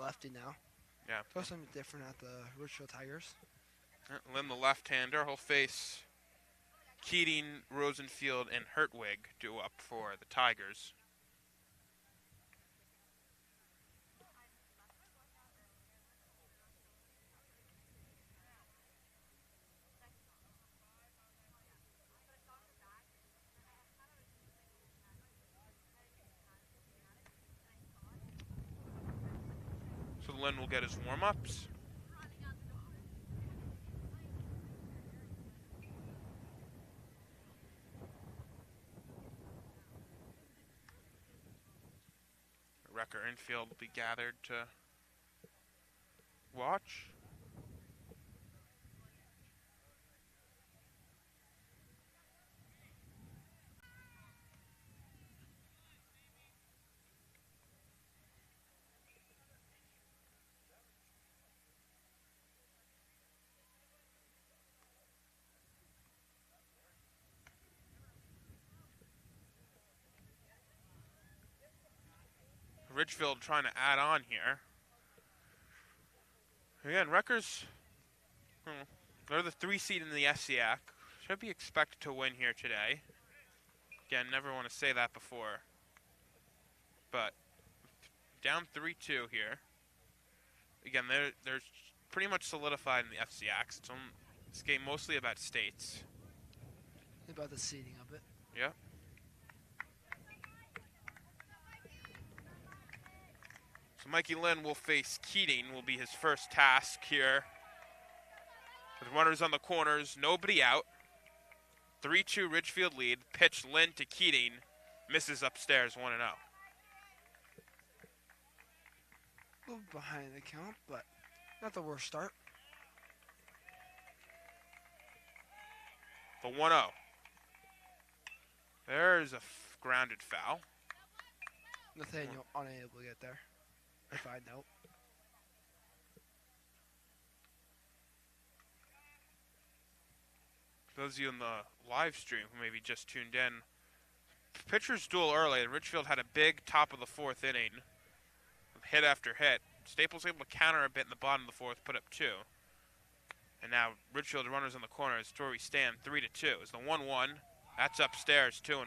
lefty now. Yeah. Throw something different at the Ridgefield Tigers. Lynn, the left-hander, he'll face Keating, Rosenfield, and Hertwig due up for the Tigers. So Lynn will get his warm-ups. Wrecker infield will be gathered to watch. Ridgefield trying to add on here. Again, Rutgers, they're the 3 seed in the SCAC. Should be expected to win here today. Again, never want to say that before. But down 3-2 here. Again, they're pretty much solidified in the FCX. It's this game mostly about states. About the seeding of it. Yep. So Mikey Lynn will face Keating, will be his first task here. With runners on the corners, nobody out. 3-2 Ridgefield lead. Pitch Lynn to Keating. Misses upstairs 1-0. A little behind the count, but not the worst start. The 1-0. There's a grounded foul. Nathaniel unable to get there. If I know. For those of you in the live stream who maybe just tuned in, pitchers duel early, and Ridgefield had a big top of the 4th inning. Hit after hit. Staples able to counter a bit in the bottom of the 4th, put up 2. And now Ridgefield runners on the corners. It's where we stand, 3-2. It's the 1-1. That's upstairs, 2-1.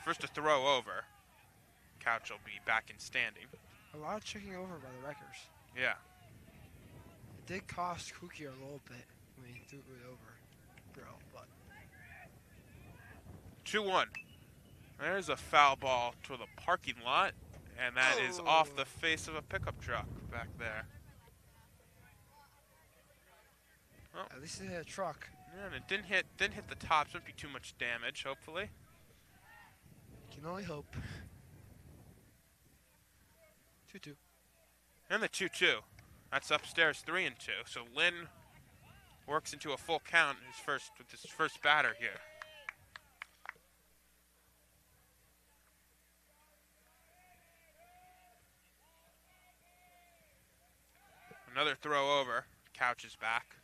First to throw over. Couch will be back in standing. A lot of checking over by the Wreckers. Yeah. It did cost Cookie a little bit when he threw it over. But 2-1. There's a foul ball to the parking lot, and that is off the face of a pickup truck back there. Well, at least it hit a truck. Yeah, and it didn't hit the tops. Wouldn't be too much damage, hopefully. Can only hope. 2-2. And the 2-2. That's upstairs 3-2. So Lynn works into a full count with his first batter here. Another throw over. Couch is back.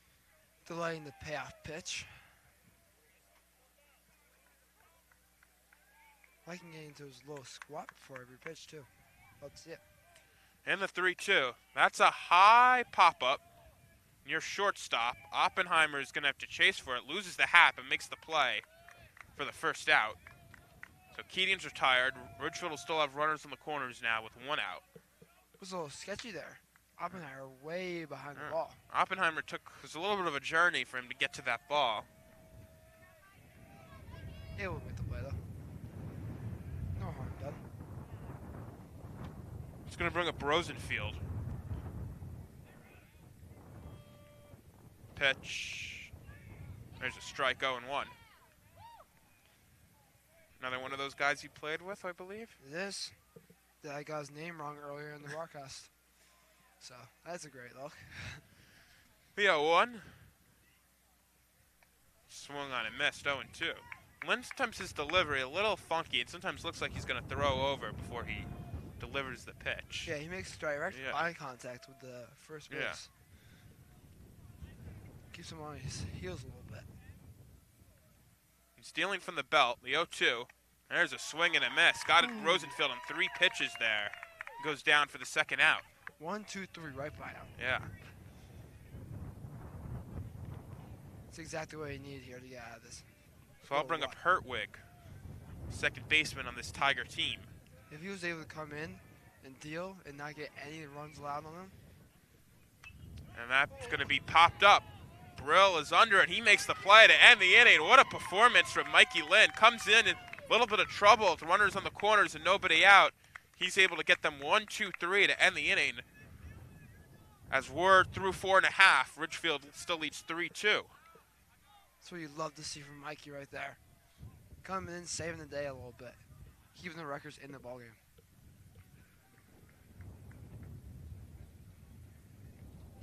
Delaying the payoff pitch. Liking getting into his low squat before every pitch, too. Let's see it. And the 3-2. That's a high pop-up near shortstop. Oppenheimer is going to have to chase for it. Loses the hat, but makes the play for the first out. So Keating's retired. Ridgefield will still have runners in the corners now with 1 out. It was a little sketchy there. Oppenheimer way behind the ball. Oppenheimer it was a little bit of a journey for him to get to that ball. It will make the play, though. No harm done. It's going to bring up Rosenfield. Pitch. There's a strike, 0-1. Another one of those guys you played with, I believe? It is. I got his name wrong earlier in the broadcast. So, that's a great look. 3-0-1. Swung on and missed, 0-2. Lynn, sometimes his delivery a little funky. It sometimes looks like he's going to throw over before he delivers the pitch. Yeah, he makes direct eye contact with the first base. Keeps him on his heels a little bit. He's stealing from the belt, the 0-2. There's a swing and a miss. Got it, Rosenfield on 3 pitches there. Goes down for the second out. 1, 2, 3, right by him. Yeah. That's exactly what he needed here to get out of this. So I'll bring up Hertwig, second baseman on this Tiger team. If he was able to come in and deal and not get any runs allowed on him. And that's going to be popped up. Brill is under it. He makes the play to end the inning. What a performance from Mikey Lynn. Comes in a little bit of trouble with runners on the corners and nobody out. He's able to get them 1, 2, 3 to end the inning. As we're through 4 1/2, Ridgefield still leads 3-2. That's what you love to see from Mikey right there. Coming in, saving the day a little bit. Keeping the records in the ballgame.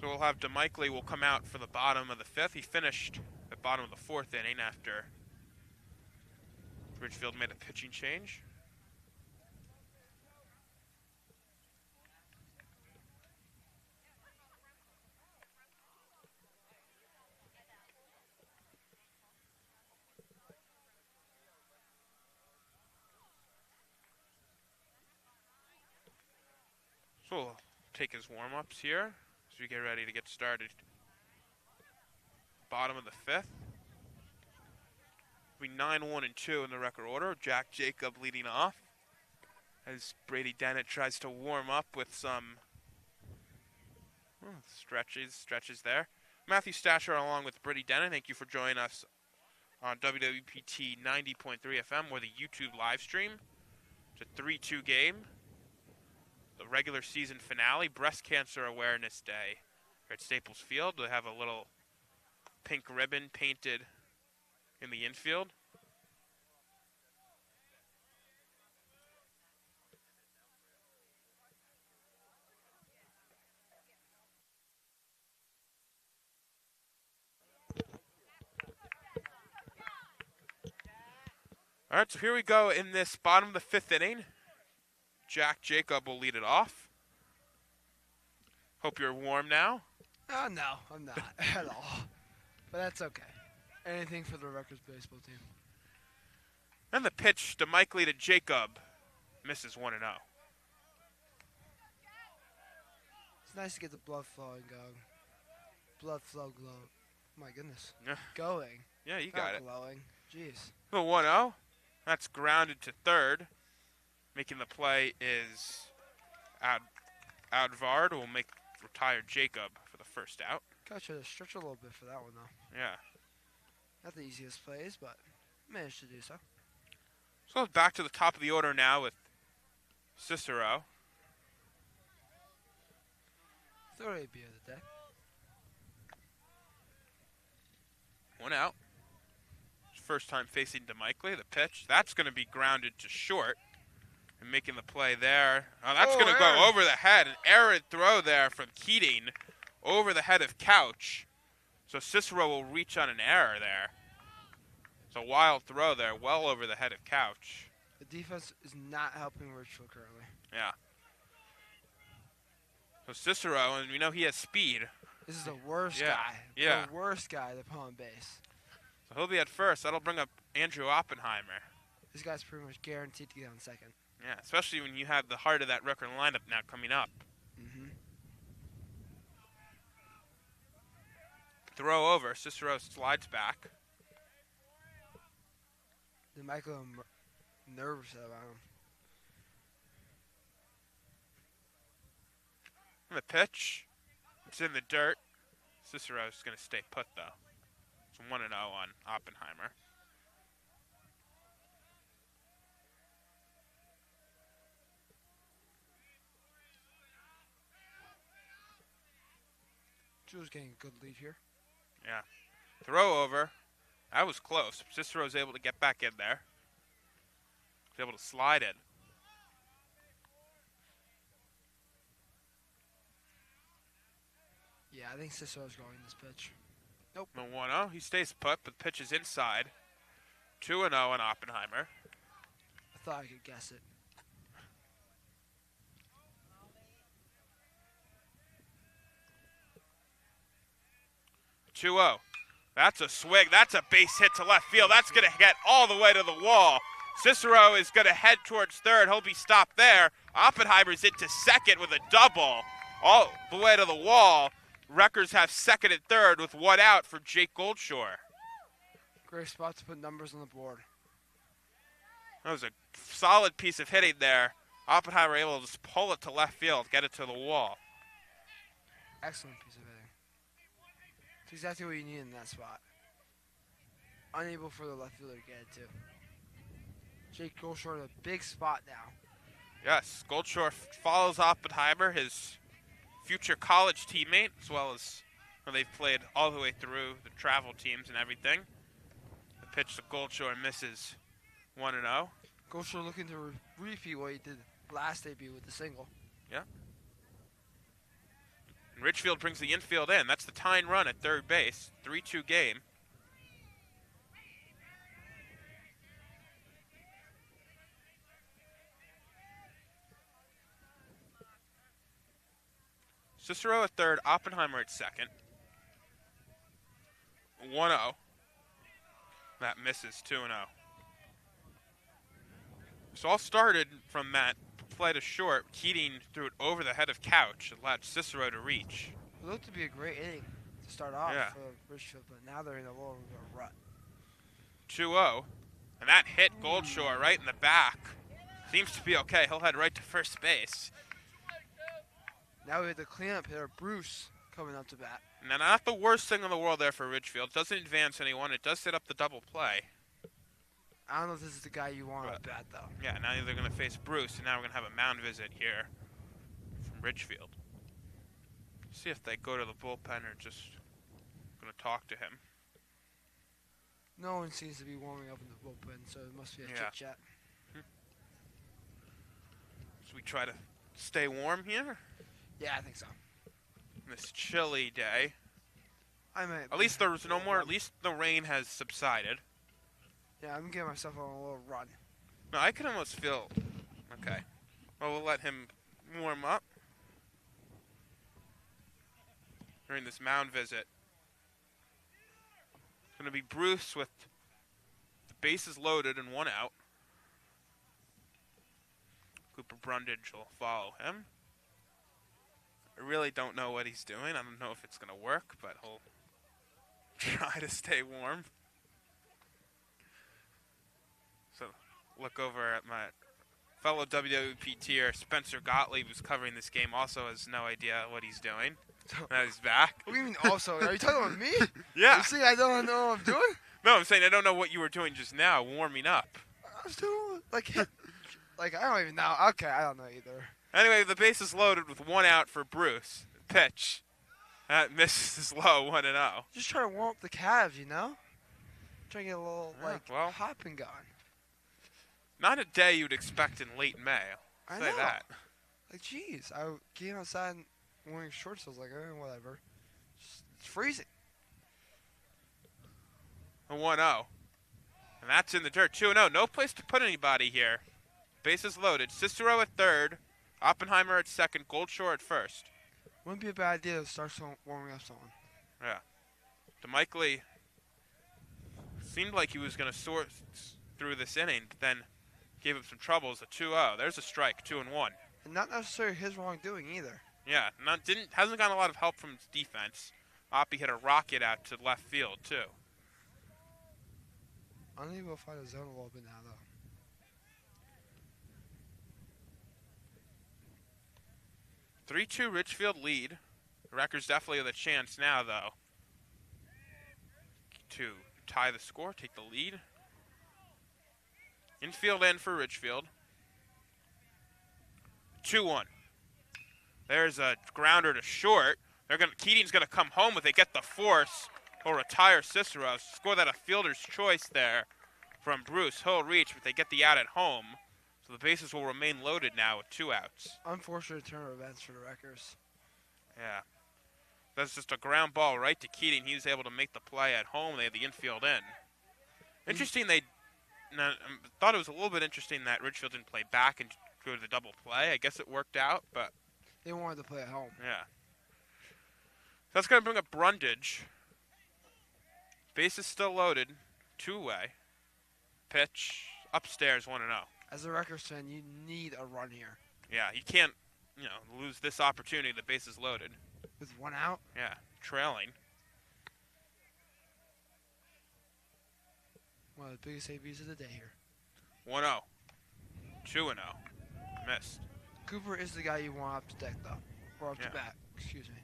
So we'll have DeMichael will come out for the bottom of the 5th. He finished at bottom of the 4th inning after Ridgefield made a pitching change. So we'll take his warm-ups here as we get ready to get started. Bottom of the 5th. We 9-1-2 in the record order. Jack Jacob leading off as Brady Dennett tries to warm up with some stretches there. Matthew Stasher along with Brady Dennett. Thank you for joining us on WWPT 90.3 FM or the YouTube live stream. It's a 3-2 game. The regular season finale, Breast Cancer Awareness Day here at Staples Field. They have a little pink ribbon painted in the infield. All right, so here we go in this bottom of the 5th inning. Jack Jacob will lead it off. Hope you're warm now. Oh, no, I'm not at all. But that's okay. Anything for the Rutgers baseball team. And the pitch to Mike Lee to Jacob. Misses 1-0. It's nice to get the blood flowing going. Blood flow glow. My goodness. Yeah. Going. Yeah, you Not got it. glowing. Jeez. The 1-0. That's grounded to third. Making the play is Advard will retire Jacob for the first out. Gotcha to stretch a little bit for that one, though. Yeah. Not the easiest plays, but managed to do so. So back to the top of the order now with Cicero. Third AB of the day. 1 out. First time facing DeMichael. The pitch. That's going to be grounded to short. And making the play there. Oh, that's going to go over the head. An errant throw there from Keating over the head of Couch. So Cicero will reach on an error there. It's a wild throw there, well over the head of Couch. The defense is not helping Ridgefield currently. Yeah. So Cicero, and we know he has speed. This is the worst guy. Yeah. The worst guy to put on base. So he'll be at first. That'll bring up Andrew Oppenheimer. This guy's pretty much guaranteed to get on second. Yeah, especially when you have the heart of that record lineup now coming up. Mm-hmm. Throw over. Cicero slides back. Michael nervous about him. And the pitch. It's in the dirt. Cicero's going to stay put, though. It's 1-0 on Oppenheimer. Drew's getting a good lead here. Yeah. Throw over. That was close. Cicero's able to get back in there. He's able to slide in. Yeah, I think Cicero's going this pitch. Nope. No 1-0. He stays put, but the pitch is inside. 2-0 on Oppenheimer. I thought I could guess it. 2-0. That's a swing. That's a base hit to left field. That's going to get all the way to the wall. Cicero is going to head towards third. He'll be stopped there. Oppenheimer's into second with a double all the way to the wall. Rutgers have second and third with one out for Jake Goldshore. Great spot to put numbers on the board. That was a solid piece of hitting there. Oppenheimer able to just pull it to left field, get it to the wall. Excellent piece of hitting. It's exactly what you need in that spot. Unable for the left fielder to get it too. Jake Goldshore in a big spot now. Yes, Goldshore follows Oppenheimer, his future college teammate, as well as they've played all the way through the travel teams and everything. The pitch to Goldshore misses 1-0. Goldshore looking to repeat what he did last debut with the single. Yeah. And Ridgefield brings the infield in. That's the tying run at third base. 3-2 game. Cicero at third, Oppenheimer at second. 1-0. That misses 2-0. So all started from that play to short. Keating threw it over the head of Couch, allowed Cicero to reach. It looked to be a great inning to start off Yeah. for Ridgefield, but now they're in a little bit of a rut. 2-0. And that hit Goldshore right in the back. Seems to be okay. He'll head right to first base. Now we have the cleanup hitter, Bruce, coming up to bat. Now, not the worst thing in the world there for Ridgefield. Doesn't advance anyone. It does set up the double play. I don't know if this is the guy you want at bat, though. Yeah, now they're going to face Bruce, and now we're going to have a mound visit here from Ridgefield. See if they go to the bullpen or just going to talk to him. No one seems to be warming up in the bullpen, so it must be a chit-chat. So we try to stay warm here Yeah, I think so. on this chilly day. I might. At least there was no more. At least the rain has subsided. Yeah, I'm getting myself on a little run. No, I can almost feel. Okay. Well, we'll let him warm up during this mound visit. It's going to be Bruce with the bases loaded and one out. Cooper Brundage will follow him. I really don't know what he's doing. I don't know if it's going to work, but he'll try to stay warm. So, look over at my fellow WWPTer, Spencer Gottlieb, who's covering this game, also has no idea what he's doing. Now he's back. What do you mean also? Are you talking about me? Yeah. You see, I don't know what I'm doing? No, I'm saying I don't know what you were doing just now, warming up. I was doing, like, I don't even know. Okay, I don't know either. Anyway, the base is loaded with one out for Bruce. Pitch. That misses low, 1-0. Just trying to warm up the calves, you know? Trying to get a little, well. hopping going. Not a day you'd expect in late May. I'll I say know. that. Like, jeez, I came outside wearing shorts. I was like, whatever. It's freezing. A 1-0. And that's in the dirt. 2-0. No place to put anybody here. Bases loaded. Cicero at third. Oppenheimer at second. Goldshore at first. Wouldn't be a bad idea to start warming up someone. Yeah. DeMichael seemed like he was going to sort through this inning, but then gave him some troubles. A 2-0. There's a strike. 2-1. And not necessarily his wrongdoing either. Yeah. Hasn't gotten a lot of help from his defense. Oppie hit a rocket out to left field, too. Unable to find a zone a little bit now, though. 3-2 Ridgefield lead. The Rutgers definitely have a chance now, though, to tie the score, take the lead. Infield end for Ridgefield. 2-1. There's a grounder to short. Keating's going to come home if they get the force. He'll retire Cicero. Score that a fielder's choice there from Bruce. He'll reach, but they get the out at home. So the bases will remain loaded now with 2 outs. Unfortunate turn of events for the Wreckers. Yeah. That's just a ground ball right to Keating. He was able to make the play at home. They had the infield in. Interesting, thought it was a little bit interesting that Ridgefield didn't play back and go to the double play. I guess it worked out, but... They wanted to play at home. Yeah. So that's going to bring up Brundage. Base is still loaded. Two-way. Pitch. Upstairs 1-0. As a Rutgers fan, you need a run here. Yeah, you can't, lose this opportunity. The base is loaded. With one out? Yeah, trailing. One of the biggest ABs of the day here. 1-0. 2-0. Missed. Cooper is the guy you want up to deck, though. Or up to Yeah. bat. Excuse me.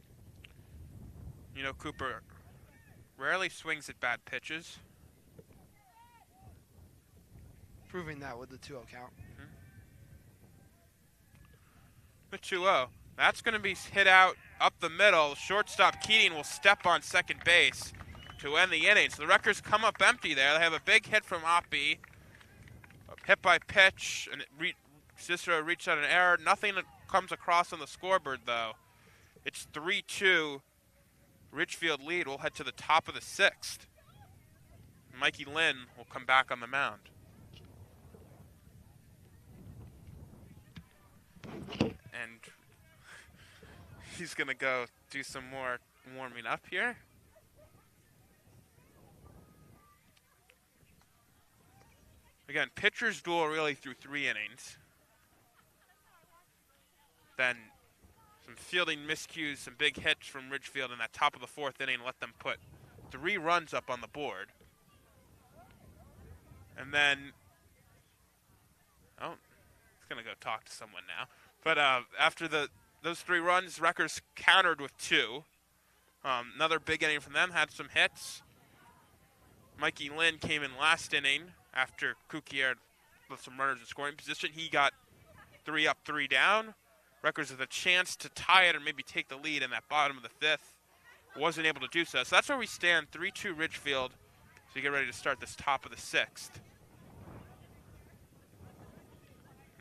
Cooper rarely swings at bad pitches. Proving that with the 2-0 count. The 2-0. That's going to be hit out up the middle. Shortstop Keating will step on second base to end the inning. So the Rutgers come up empty there. They have a big hit from Oppie. Hit by pitch, and Cicero reached out an error. Nothing comes across on the scoreboard, though. It's 3-2. Ridgefield lead. We'll head to the top of the 6th. Mikey Lynn will come back on the mound. And he's going to go do some more warming up here. Again, pitchers duel really through 3 innings. Then some fielding miscues, some big hits from Ridgefield in that top of the 4th inning. Let them put 3 runs up on the board. And then, he's going to go talk to someone now. But after those 3 runs, Rutgers countered with 2. Another big inning from them, had some hits. Mikey Lynn came in last inning after Kukier with some runners in scoring position. He got 3 up, 3 down. Rutgers with a chance to tie it or maybe take the lead in that bottom of the 5th. Wasn't able to do so. So that's where we stand, 3-2 Ridgefield. So you get ready to start this top of the 6th.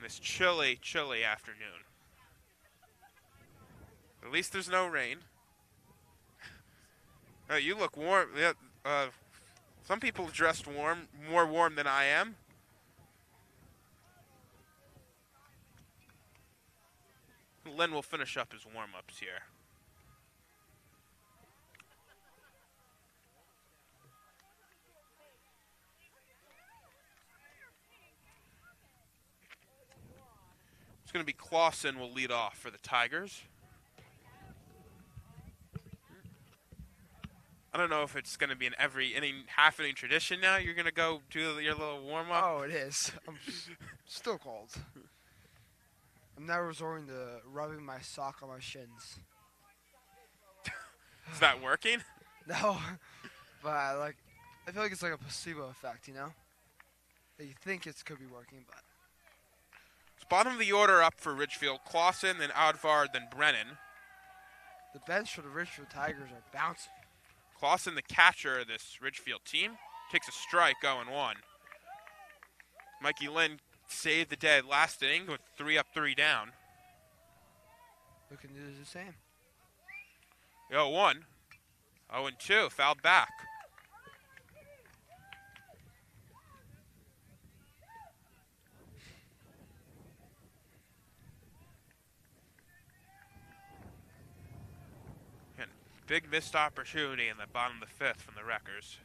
This chilly, chilly afternoon. At least there's no rain. You look warm. Yeah, some people dressed warm, more warm than I am. Len will finish up his warm-ups here. It's going to be Clausen will lead off for the Tigers. I don't know if it's going to be an every inning, half inning tradition now. You're going to go do your little warm up. Oh, it is. I'm still cold. I'm now resorting to rubbing my sock on my shins. Is that working? No, but I feel like it's like a placebo effect, you know? That you think it could be working, but It's bottom of the order up for Ridgefield. Clausen, then Oudvard, then Brennan. the bench for the Ridgefield Tigers are bouncing. Clausen, the catcher of this Ridgefield team, takes a strike, 0-1. Mikey Lynn saved the day last inning with 3 up, 3 down. Who can do the same? 0-1. 0-2, fouled back. And big missed opportunity in the bottom of the 5th from the Wreckers.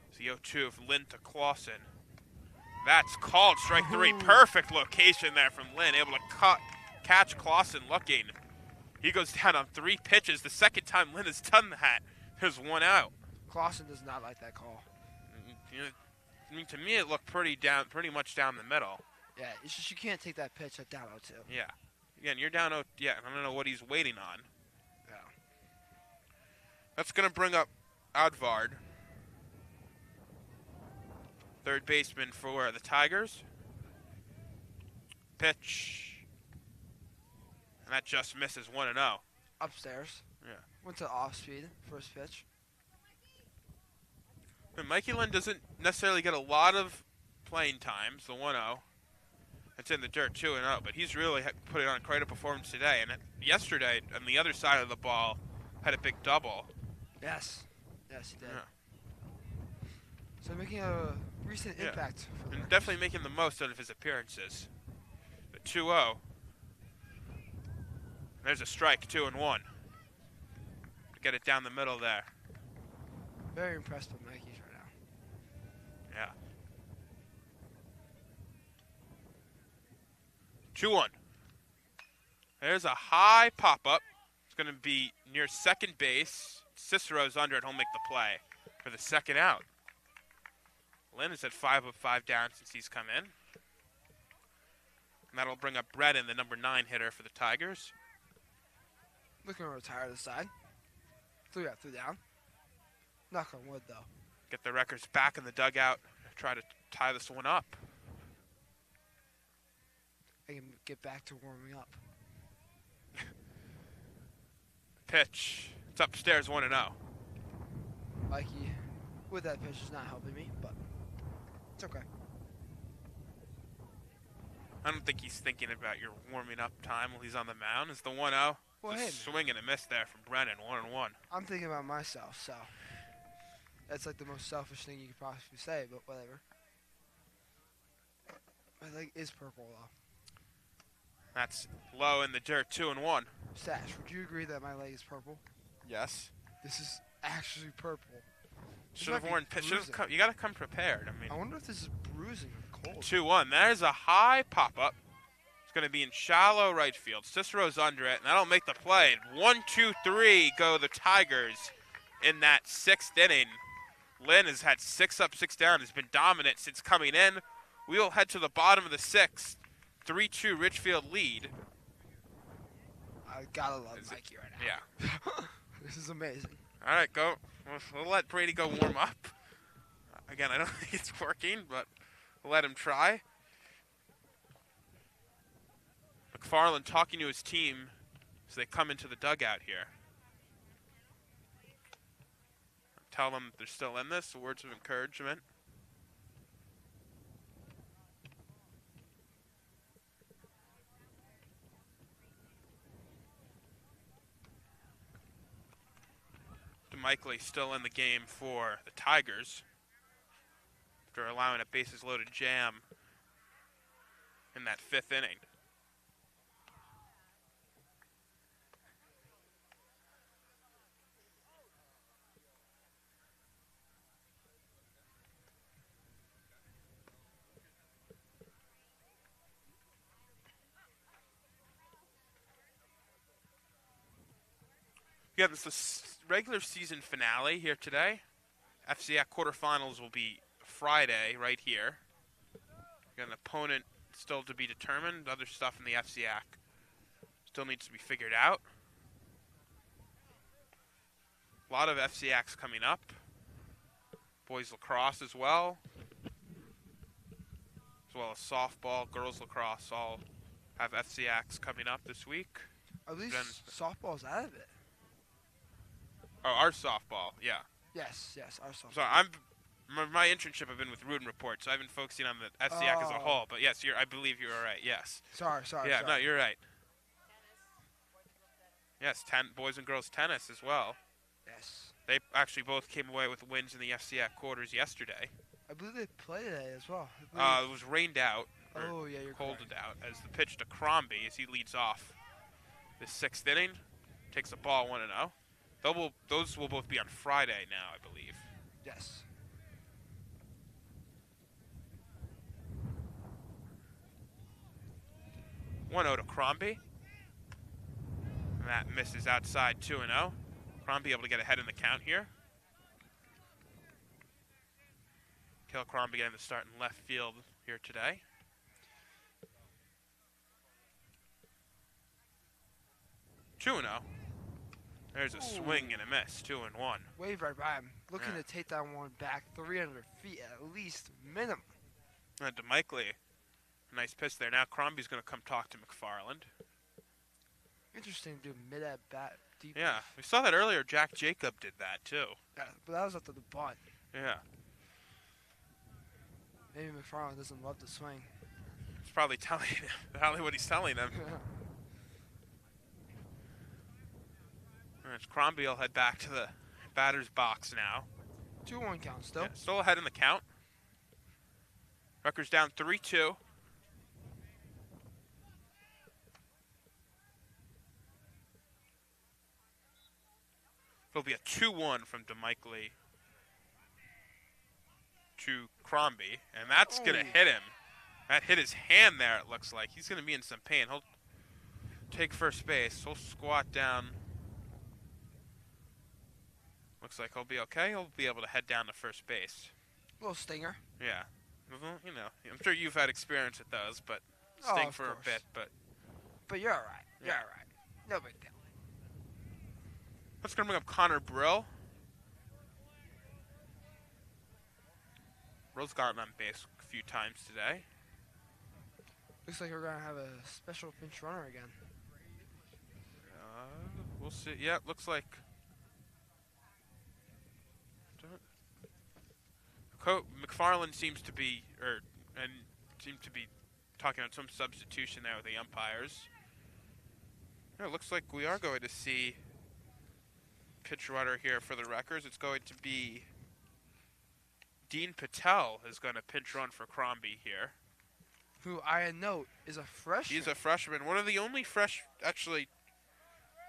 It's the 0-2 from Lynn to Clausen. That's called strike 3. Perfect location there from Lynn, able to catch Clausen looking. He goes down on 3 pitches. The second time Lynn has done that, there's 1 out. Clausen does not like that call. To me, it looked pretty much down the middle. Yeah, it's just you can't take that pitch at down 0-2. Yeah. Again, you're down 0. Yeah, I don't know what he's waiting on. Yeah. That's going to bring up Oudvard, third baseman for the Tigers. Pitch. And that just misses 1-0. Upstairs. Yeah. Went to off speed, first pitch. And Mikey Lynn doesn't necessarily get a lot of playing times, the 1-0. It's in the dirt 2-0, but he's really put it on quite a performance today. And yesterday, on the other side of the ball, had a big double. Yes. Yes, he did. Yeah. So making a recent impact. For And definitely making the most out of his appearances. The 2-0. There's a strike, 2-1. Get it down the middle there. Very impressed with Mikey's right now. Yeah. 2-1. There's a high pop-up. It's going to be near second base. Cicero's under it. He'll make the play for the second out. Lynn is at 5 of 5 down since he's come in. And that'll bring up Brennan, the number 9 hitter for the Tigers. Looking to retire this side. 3 up, 3 down. Knock on wood, though. Get the Wreckers back in the dugout. Try to tie this one up. I can get back to warming up. Pitch. It's upstairs 1-0. Mikey, with that pitch, is not helping me, but it's okay. I don't think he's thinking about your warming up time while he's on the mound. It's the 1-0. Well, It's a hey, swing and a miss there from Brennan. 1-1. I'm thinking about myself, so that's like the most selfish thing you could possibly say, but whatever. My leg is purple, though. That's low in the dirt. 2-1. Stash, would you agree that my leg is purple? Yes. This is actually purple. This Should have might be worn. bruising. You got to come prepared. I mean, I wonder if this is bruising or cold. 2-1. There's a high pop-up. It's going to be in shallow right field. Cicero's under it, and that'll make the play. 1-2-3 go the Tigers in that 6th inning. Lynn has had 6 up, 6 down. Has been dominant since coming in. We'll head to the bottom of the 6th. 3-2 Ridgefield lead. I gotta love Mikey right now. Yeah. This is amazing. All right, go. We'll let Brady go warm up. Again, I don't think it's working, but we'll let him try. McFarland talking to his team as they come into the dugout here. Tell them they're still in this. Words of encouragement. DeMichael still in the game for the Tigers after allowing a bases loaded jam in that 5th inning. Yeah, this is the regular season finale here today. FCAC quarterfinals will be Friday right here. Got an opponent still to be determined. Other stuff in the FCAC still needs to be figured out. A lot of FCACs coming up. Boys lacrosse as well. As well as softball, girls lacrosse all have FCACs coming up this week. At least Then- softball's out of it. Oh, our softball, yeah. Yes, our softball. So my internship have been with Rudin Report, so I've been focusing on the FCAC as a Oh. whole. But yes, I believe you're right. Yes. Sorry. Yeah, no, you're right. Yes, boys and girls tennis as well. Yes. They actually both came away with wins in the FCAC quarters yesterday. I believe they play today as well. It was rained out, or Oh, yeah, you're colded correct. out, as the pitch to Crombie as he leads off the 6th inning. Takes the ball 1-0. Those will both be on Friday now, I believe. Yes. One 0 to Crombie. And that misses outside 2-0. Crombie able to get ahead in the count here. Kel Crombie getting the start in left field here today. Two 0. There's a swing and a miss. 2-1. Wave right by him. Looking Yeah. to take that one back 300 feet at least minimum. And DeMichael, nice pitch there. Now Crombie's going to come talk to McFarland. Interesting to do mid at bat deep. Yeah, we saw that earlier. Jack Jacob did that too. Yeah, but that was after the bunt. Yeah, Maybe McFarland doesn't love the swing. it's probably probably what he's telling them. All right, Crombie will head back to the batter's box now. 2-1 count still. Yeah, still ahead in the count. Rutgers down 3-2. It'll be a 2-1 from DeMichael to Crombie, and that's going to Oh. hit him. That hit his hand there, it looks like. He's going to be in some pain. He'll take first base. He'll squat down. Looks like he'll be okay. He'll be able to head down to first base. Little stinger. Yeah. Well, you know, I'm sure you've had experience with those, but Oh, sting of for course. a bit. But you're all right. You're Yeah. all right. No big deal. Let's go bring up Connor Brill. Brill's gotten on base a few times today. Looks like we're gonna have a special pinch runner again. We'll see. Yeah, looks like. McFarland seems to be, talking about some substitution there with the umpires. Yeah, it looks like we are going to see pitch runner here for the Wreckers. It's going to be Dean Patel is going to pinch run for Crombie here. Who I note is a freshman. He's a freshman. One of the only actually,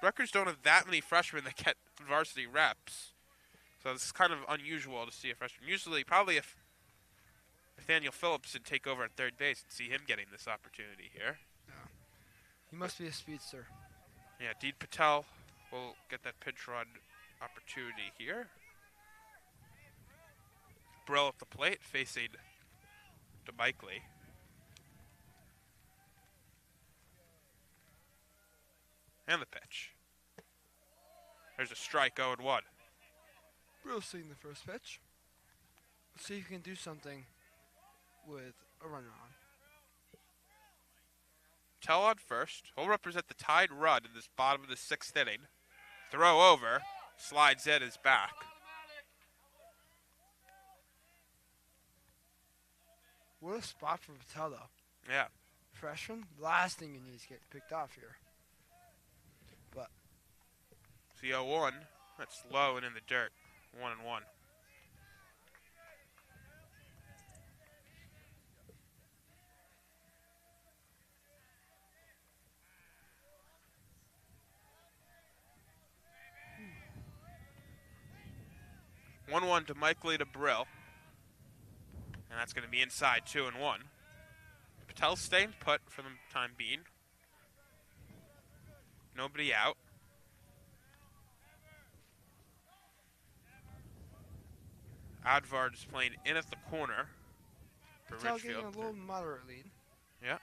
Rutgers don't have that many freshmen that get varsity reps. So this is kind of unusual to see a freshman. Usually, probably if Nathaniel Phillips would take over at third base and see him getting this opportunity here. Yeah. He must be a speedster. Yeah, Dean Patel will get that pitch run opportunity here. Brill at the plate facing DeMikely. And the pitch. There's a strike, 0-1. Brill's seeing the first pitch. Let's see if he can do something with a runner on. Tell on first. He'll represent the tied run in this bottom of the sixth inning. Throw over. Slides in his back. What a spot for Patel, though. Yeah. Freshman, last thing you need is get picked off here. But The 0-1. That's low and in the dirt. 1-1. One to Mike Lee to Brill. And that's going to be inside 2-1. Patel's staying put for the time being. Nobody out. Advard is playing in at the corner for Patel Ridgefield. getting a little moderate lead. Yeah.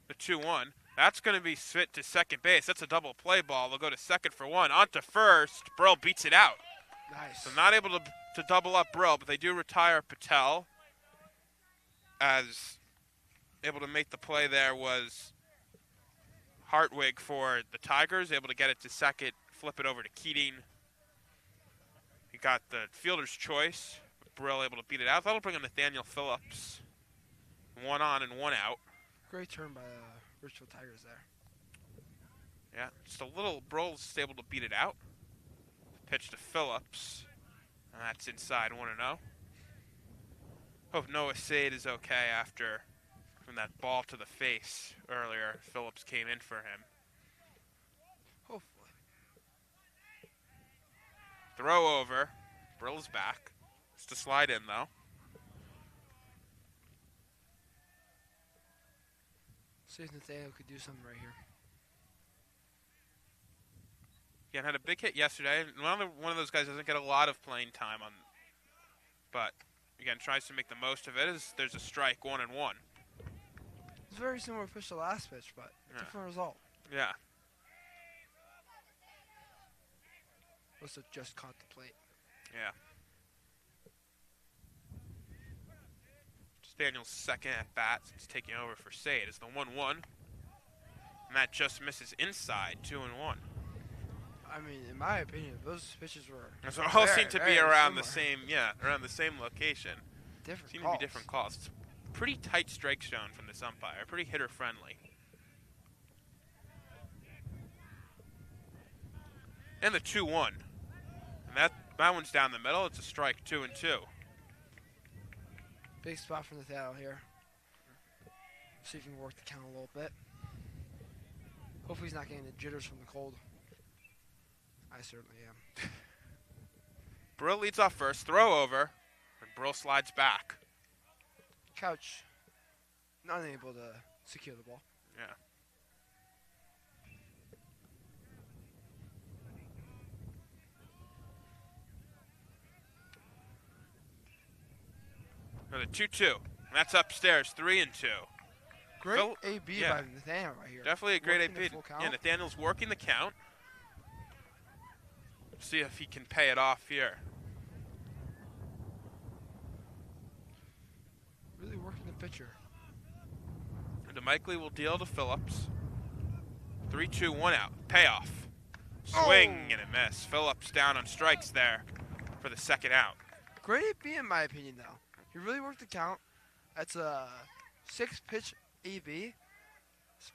The 2-1. That's going to be fit to second base. That's a double play ball. They'll go to second for one. On to first. Brill beats it out. Nice. So not able to double up Brill, but they do retire Patel. As able to make the play there was Hartwig for the Tigers. Able to get it to second, flip it over to Keating. He got the fielder's choice. Brill able to beat it out. That'll bring in Nathaniel Phillips. 1 on and 1 out. Great turn by the Ridgefield Tigers there. Yeah, just a little. Brill's able to beat it out. Pitch to Phillips. And that's inside 1-0. Hope Noah Sade is okay after from that ball to the face earlier. Phillips came in for him. Hopefully. Throw over. Brill's back. It's to slide in, though. See if Nathaniel could do something right here. Again, had a big hit yesterday. One of those guys doesn't get a lot of playing time on, but again tries to make the most of it. As there's a strike, 1-1. It's very similar pitch to the last pitch, but different result. Yeah. Must have just caught the plate. Yeah. Just Daniel's second at bat since taking over for Sade. It's the 1-1, and that just misses inside 2-1. I mean, in my opinion, those pitches were So all very, seem to be very around similar. around the same location. Different Seem calls. to be different calls. It's pretty tight strike zone from this umpire. Pretty hitter friendly. And the 2-1. And that one's down the middle. It's a strike, 2-2. Big spot for Nathaniel here. See if he can work the count a little bit. Hopefully he's not getting the jitters from the cold. I certainly am. Brill leads off first. Throw over. Brill slides back. Couch, unable to secure the ball. Yeah. For the 2-2. That's upstairs, 3-2. Great Phil- AB yeah. by Nathaniel right here. Definitely a great Working the AP. full count. Yeah, Nathaniel's working the count. See if he can pay it off here. Really working the pitcher. DeMichael will deal to Phillips. 3-2, 1 out. Payoff. Swing and a miss. Phillips down on strikes there for the second out. Great AB in my opinion, though. He really worked the count. That's a 6-pitch AB. There's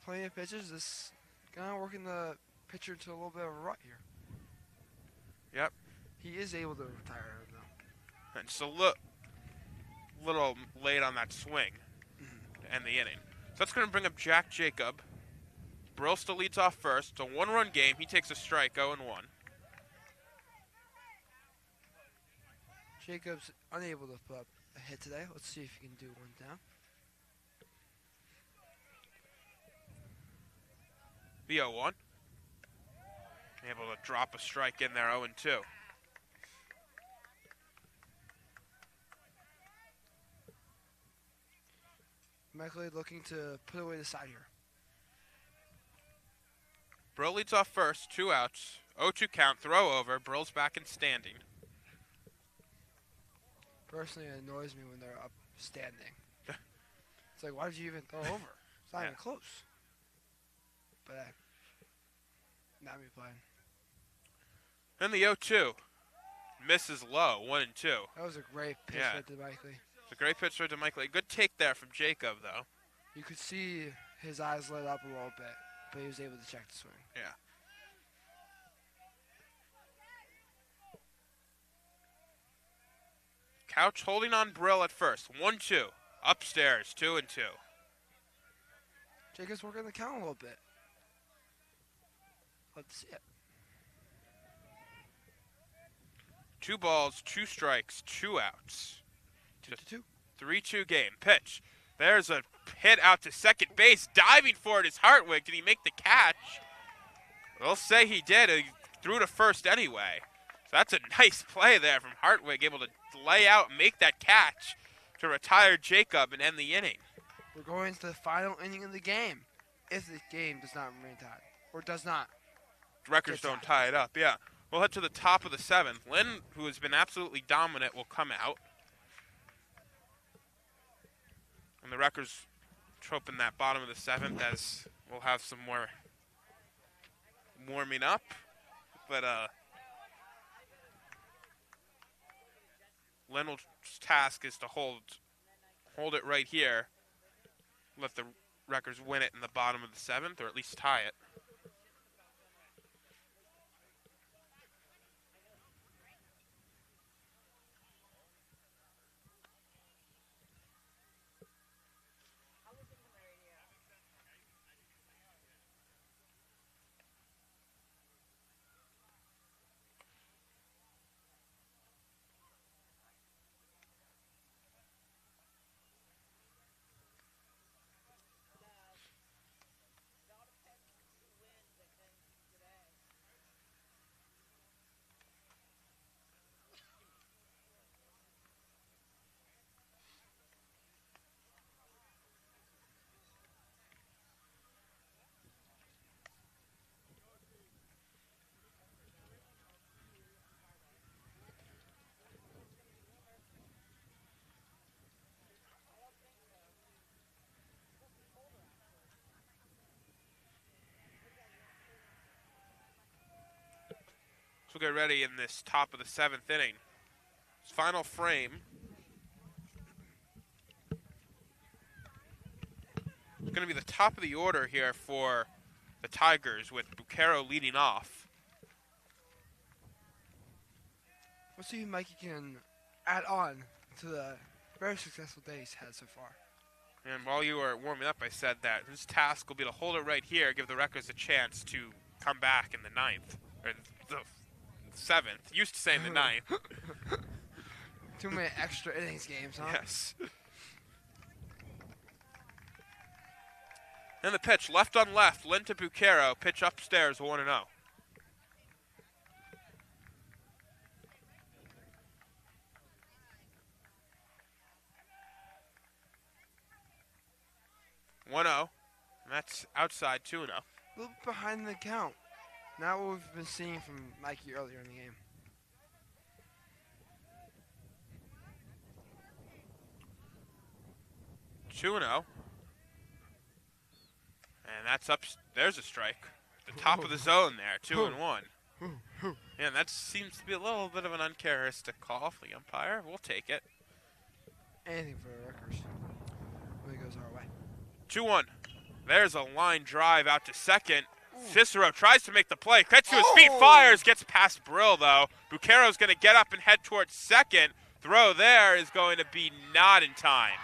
plenty of pitches. This guy working the pitcher to a little bit of a rut here. Yep. He is able to retire him, though. And just a little late on that swing to end the inning. So that's going to bring up Jack Jacob. Brill still leads off first. It's a 1-run game. He takes a strike, 0-1. Jacobs unable to put up a hit today. Let's see if he can do one down. The 0-1. Able to drop a strike in there, 0-2. Michael looking to put away the side here. Brill leads off first, 2 outs. 0-2 count, throw over. Brill's back in standing. Personally, it annoys me when they're up standing. It's like, why did you even throw over? It's not even close. But not me playing. Then the 0-2. Misses low, 1-2. That was a great pitch right to Michael. It's a great pitch right to Michael. Good take there from Jacob, though. You could see his eyes lit up a little bit, but he was able to check the swing. Yeah. Couch holding on Brill at first. 1-2. Upstairs, 2-2. Jacob's working the count a little bit. Let's see it. 2 balls, 2 strikes, 2 outs. 2-2. 3-2 game. Pitch. There's a hit out to second base. Diving for it is Hartwig. Did he make the catch? We'll say he did. He threw to first anyway. So that's a nice play there from Hartwig, able to lay out and make that catch to retire Jacob and end the inning. We're going to the final inning of the game. If the game does not remain tied. Or does not. Records don't tie it up, yeah. We'll head to the top of the 7th. Lynn, who has been absolutely dominant, will come out. And the Wreckers trope in that bottom of the 7th as we'll have some more warming up. But Lynn's task is to hold it right here. Let the Wreckers win it in the bottom of the 7th, or at least tie it. So we'll get ready in this top of the 7th inning. Final frame. It's going to be the top of the order here for the Tigers with Bucaro leading off. Let's see if Mikey can add on to the very successful day he's had so far. And while you were warming up, I said that his task will be to hold it right here, give the Wreckers a chance to come back in the 9th, or the 7th. Used to saying the 9th. Too many extra innings games, huh? Yes. And the pitch, left on left, Lynn to Bucaro, pitch upstairs, 1-0. And that's outside 2-0. A little bit behind the count. Not what we've been seeing from Mikey earlier in the game. 2-0. And that's up. There's a strike. The top of the zone there, 2-1. Yeah, and that seems to be a little bit of an uncharacteristic call for the umpire. We'll take it. Anything for the Rutgers when it goes our way. 2-1. There's a line drive out to second. Cicero tries to make the play. Gets to his feet, fires, gets past Brill, though. Bucaro's going to get up and head towards second. Throw there is going to be not in time.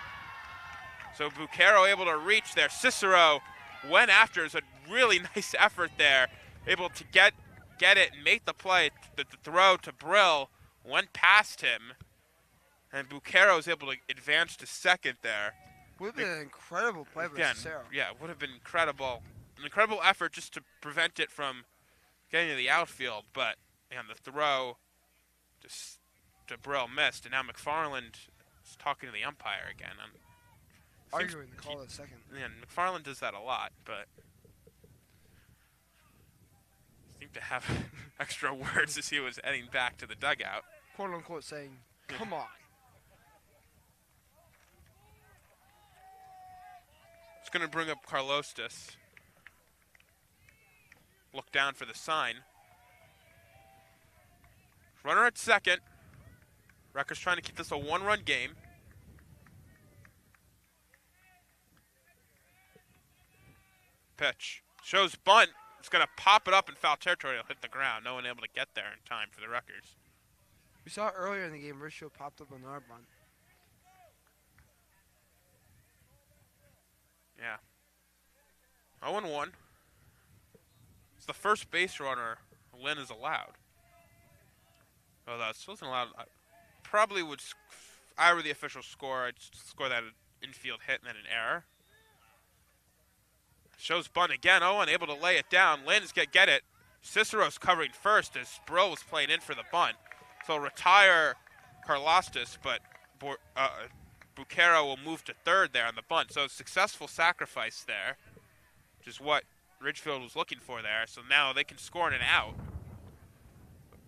So Bucaro able to reach there. Cicero went after. It's a really nice effort there. Able to get it and make the play. The throw to Brill went past him. And Bucaro was able to advance to second there. Would have been an incredible play by Cicero. Yeah, would have been incredible. An incredible effort just to prevent it from getting to the outfield. But, and the throw just to Brill missed. And now McFarland is talking to the umpire again. Arguing the call at second. Yeah, McFarland does that a lot, but seemed to have extra words as he was heading back to the dugout. Quote unquote saying, come on. It's going to bring up Carlostis. Look down for the sign. Runner at second. Rutgers trying to keep this a one-run game. Pitch. Shows bunt. It's going to pop it up in foul territory. It'll hit the ground. No one able to get there in time for the Rutgers. We saw earlier in the game, Ridgefield popped up on our bunt. Yeah. 0-1. It's the first base runner Lynn is allowed. Oh, that wasn't allowed. I probably would, if I were the official score, I'd score that an infield hit and then an error. Shows bunt again. Owen able to lay it down. Lynn's get it. Cicero's covering first as Brill was playing in for the bunt. So retire Carlostis, but Bucaro will move to third there on the bunt. So successful sacrifice there, which is what Ridgefield was looking for there. So now they can score in an out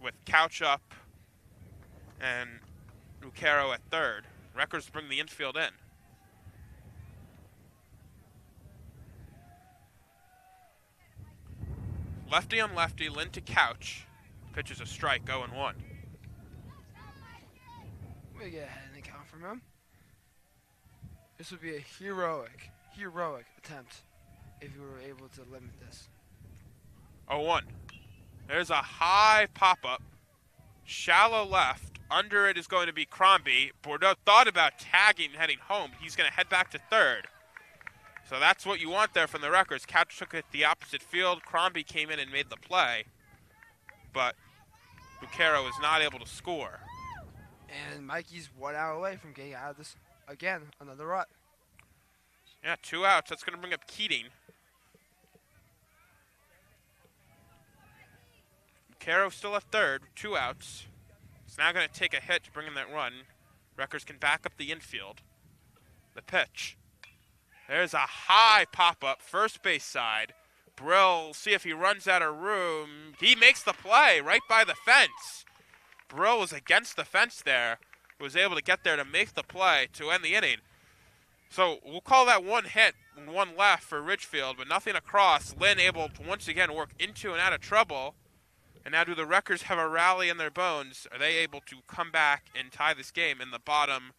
with Couch up and Bucaro at third. Rutgers bring the infield in. Lefty on lefty, Lynn to Couch. Pitches a strike, 0-1. We get ahead in the count from him. This would be a heroic attempt if we were able to limit this. 0-1. There's a high pop-up. Shallow left. Under it is going to be Crombie. Bordeaux thought about tagging and heading home. He's going to head back to third. So that's what you want there from the Rutgers. Couch took it the opposite field. Crombie came in and made the play. But Bucaro is not able to score. And Mikey's 1 out away from getting out of this, again, another rut. Yeah, 2 outs. That's going to bring up Keating. Bucaro still at third, 2 outs. It's now going to take a hit to bring in that run. Rutgers can back up the infield. The pitch. There's a high pop-up, first base side. Brill, see if he runs out of room. He makes the play right by the fence. Brill was against the fence there. Was able to get there to make the play to end the inning. So we'll call that one hit and one left for Ridgefield, but nothing across. Lynn able to once again work into and out of trouble. And now do the Rutgers have a rally in their bones? Are they able to come back and tie this game in the bottom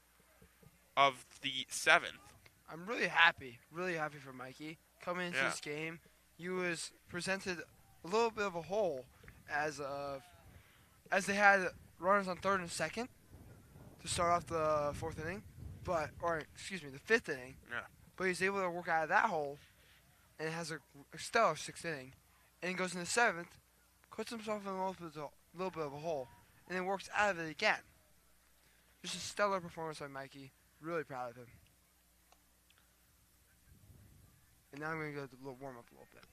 of the 7th? I'm really happy for Mikey. Coming into this game, he was presented a little bit of a hole as they had runners on third and second to start off the the 5th inning. Yeah. But he's able to work out of that hole, and it has a stellar 6th inning. And he goes in the 7th, puts himself in a little bit of a hole, and then works out of it again. Just a stellar performance by Mikey. Really proud of him. And now I'm going to go to the warm up a little bit.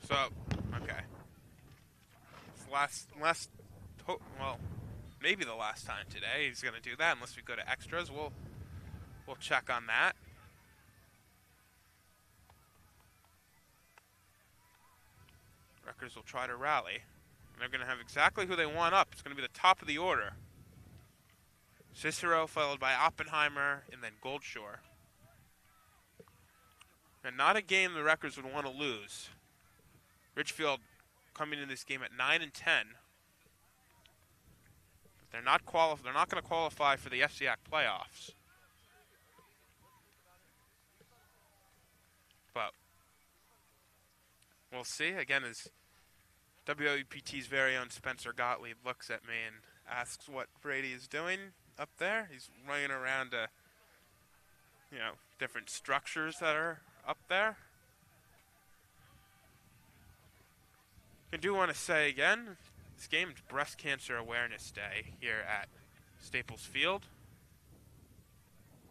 So, okay. It's well, maybe the last time today he's going to do that unless we go to extras. We'll check on that. Rutgers will try to rally. And they're going to have exactly who they want up. It's going to be the top of the order. Cicero followed by Oppenheimer and then Goldshore. And not a game the Rutgers would want to lose. Ridgefield coming into this game at 9-10. But they're not going to qualify for the FCAC playoffs. But we'll see. Again, as WWPT's very own Spencer Gottlieb looks at me and asks what Brady is doing up there. He's running around different structures that are up there. I do want to say again, this game is Breast Cancer Awareness Day here at Staples Field.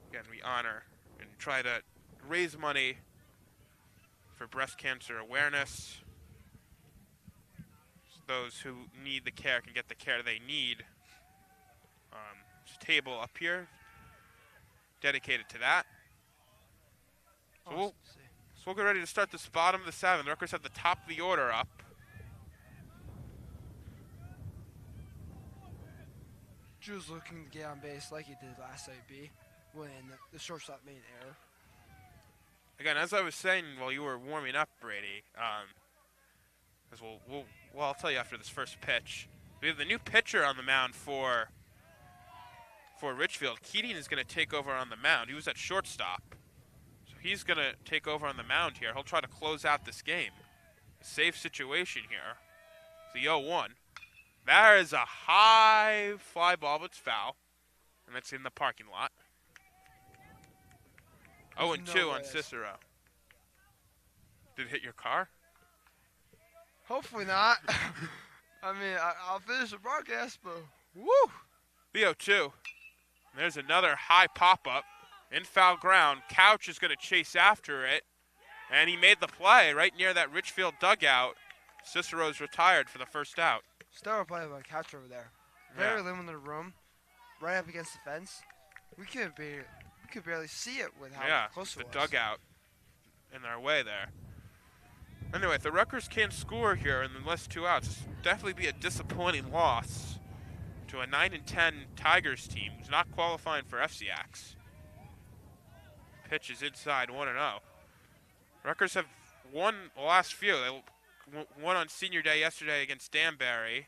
Again, we honor and try to raise money for breast cancer awareness. So those who need the care can get the care they need. There's a table up here dedicated to that. So we'll get ready to start this bottom of the 7th. Rutgers have the top of the order up. Drew's looking to get on base like he did last AB when the shortstop made an error. Again, as I was saying while you were warming up, Brady, as I'll tell you after this first pitch. We have the new pitcher on the mound for Ridgefield. Keating is going to take over on the mound. He was at shortstop. So he's going to take over on the mound here. He'll try to close out this game. A safe situation here. It's the 0-1. There is a high fly ball, but it's foul. And that's in the parking lot. 0-2 on Cicero. Did it hit your car? Hopefully not. I mean, I'll finish the broadcast, but woo! The 0-2. There's another high pop-up in foul ground. Couch is going to chase after it. And he made the play right near that Ridgefield dugout. Cicero's retired for the first out. Stellar play by Couch over there. Very limited room, right up against the fence. We could barely see it with how close it was. The dugout in our way there. Anyway, if the Rutgers can't score here in the last 2 outs, this will definitely be a disappointing loss to a 9-10 Tigers team who's not qualifying for FCACs. Pitch is inside 1-0. Rutgers have won the last few. They won on senior day yesterday against Danbury.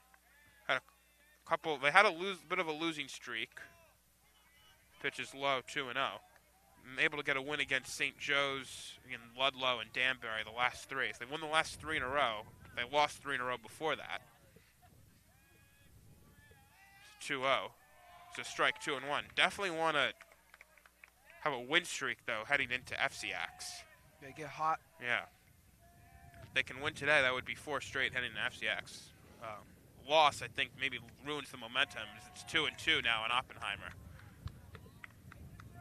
They had a bit of a losing streak. Pitch is low, 2-0. Able to get a win against St. Joe's, Ludlow, and Danbury the last 3. So they won the last 3 in a row. They lost 3 in a row before that. It's 2-0. It's a strike, 2-1. Definitely want to have a win streak, though, heading into FCACs. They get hot. Yeah. If they can win today, that would be 4 straight heading to FCACs. Loss, I think, maybe ruins the momentum. It's 2-2 now in Oppenheimer.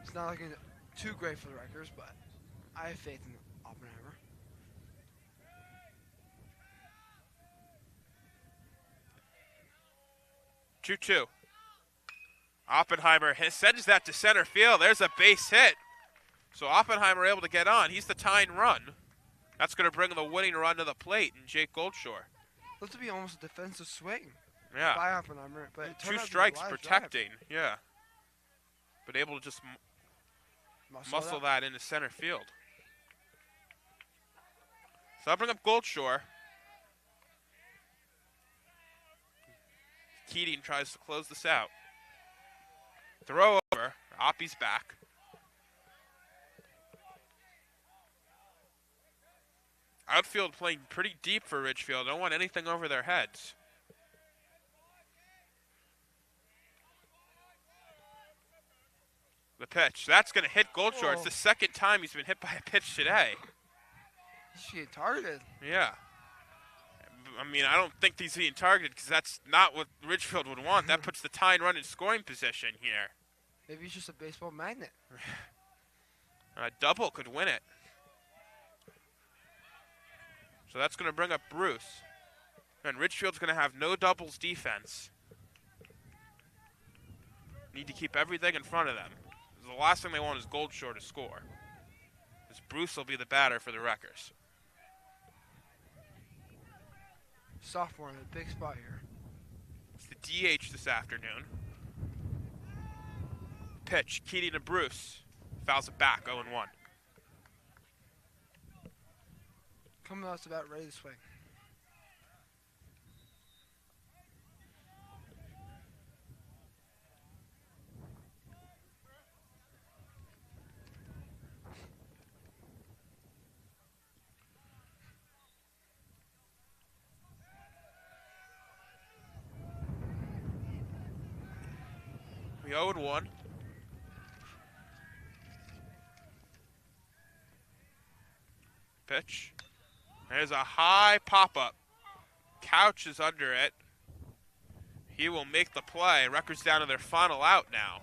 It's not looking too great for the Rutgers, but I have faith in Oppenheimer. Two. Oppenheimer sends that to center field. There's a base hit. So Oppenheimer able to get on. He's the tying run. That's going to bring the winning run to the plate in Jake Goldshore. Looks to be almost a defensive swing. Yeah. By Oppenheimer, but 2 strikes protecting. Drive. Yeah. But able to just muscle that into center field. So I'll bring up Goldshore. Keating tries to close this out. Throw over. Oppie's back. Outfield playing pretty deep for Ridgefield. Don't want anything over their heads. The pitch. That's going to hit Goldshore. Oh. It's the second time he's been hit by a pitch today. He should get targeted. Yeah. I mean, I don't think he's being targeted because that's not what Ridgefield would want. That puts the tying run in scoring position here. Maybe he's just a baseball magnet. A double could win it. So that's going to bring up Bruce. And Ridgefield's going to have no doubles defense. Need to keep everything in front of them. The last thing they want is Goldshore to score. Because Bruce will be the batter for the Wreckers. Sophomore in a big spot here. It's the DH this afternoon. Pitch, Keating to Bruce. Fouls it back, 0-1. Coming out about ready to swing. We 0-1. Pitch. There's a high pop-up. Couch is under it. He will make the play. Rutgers down to their final out now.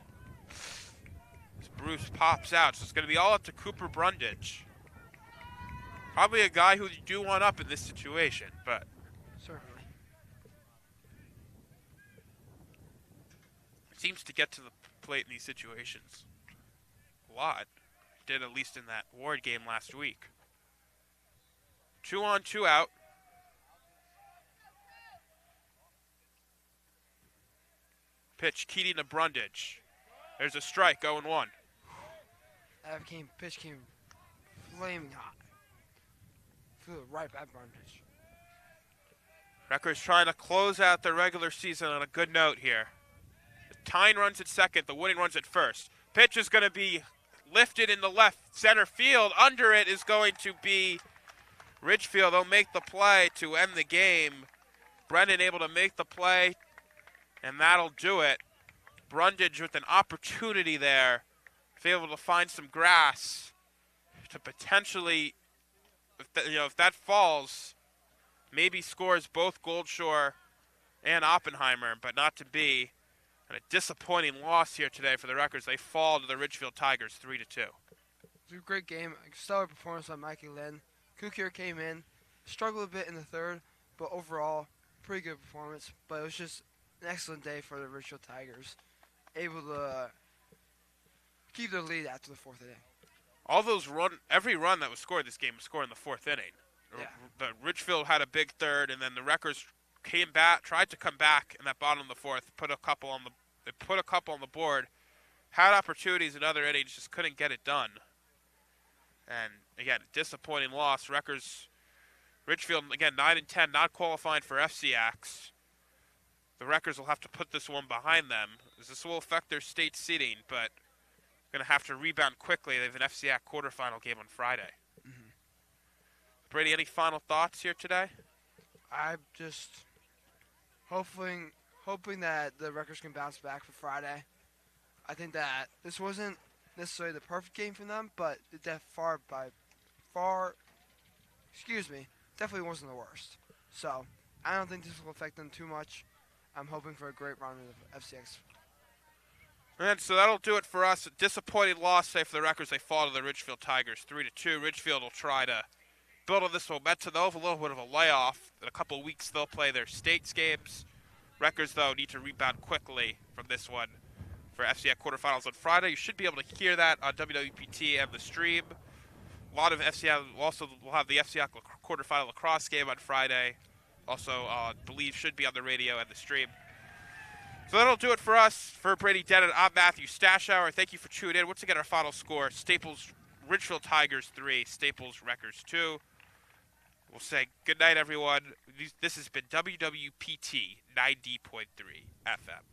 As Bruce pops out. So it's going to be all up to Cooper Brundage. Probably a guy who you do want up in this situation, but Certainly. seems to get to the plate in these situations a lot. Did at least in that Ward game last week. 2 on, 2 out. Pitch, Keating to Brundage. There's a strike, 0-1. That pitch came flaming hot. Flew it right at Brundage. Rutgers trying to close out the regular season on a good note here. The tying runs at second, the winning runs at first. Pitch is going to be lifted in the left center field. Under it is going to be Ridgefield. They'll make the play to end the game. Brendan able to make the play, and that'll do it. Brundage with an opportunity there to be able to find some grass to potentially, if that falls, maybe scores both Goldshore and Oppenheimer, but not to be. And a disappointing loss here today for the Rutgers. They fall to the Ridgefield Tigers 3-2. It was a great game. A stellar performance by Mikey Lynn. Kukier came in, struggled a bit in the third, but overall, pretty good performance. But it was just an excellent day for the Ridgefield Tigers. Able to keep their lead after the fourth inning. Every run that was scored this game was scored in the fourth inning. Yeah. The Ridgefield had a big third, and then the Wreckers came back, tried to come back in that bottom of the fourth, they put a couple on the board, had opportunities in other innings, just couldn't get it done. And again, disappointing loss. Ridgefield again 9-10, not qualifying for FCX. The Wreckers will have to put this one behind them, as this will affect their state seeding, but going to have to rebound quickly. They have an FCX quarterfinal game on Friday. Mm-hmm. Brady, any final thoughts here today? I'm just hoping that the Rutgers can bounce back for Friday. I think that this wasn't necessarily the perfect game for them, but it definitely wasn't the worst. So I don't think this will affect them too much. I'm hoping for a great run of FCX. And so that'll do it for us. A disappointing loss today for the Wreckers. They fall to the Ridgefield Tigers 3-2. Ridgefield will try to build on this momentum. They'll have a little bit of a layoff. In a couple of weeks, they'll play their states games. Wreckers, though, need to rebound quickly from this one for FCX quarterfinals on Friday. You should be able to hear that on WWPT and the stream. A lot of FCX. Also, we'll have the FCX quarterfinal lacrosse game on Friday. Also, believe should be on the radio and the stream. So that'll do it for us. For Brady Dennett, I'm Matthew Stashour. Thank you for tuning in. Once again, our final score, Staples Ridgefield Tigers 3, Staples Wreckers 2. We'll say good night, everyone. This has been WWPT 90.3 FM.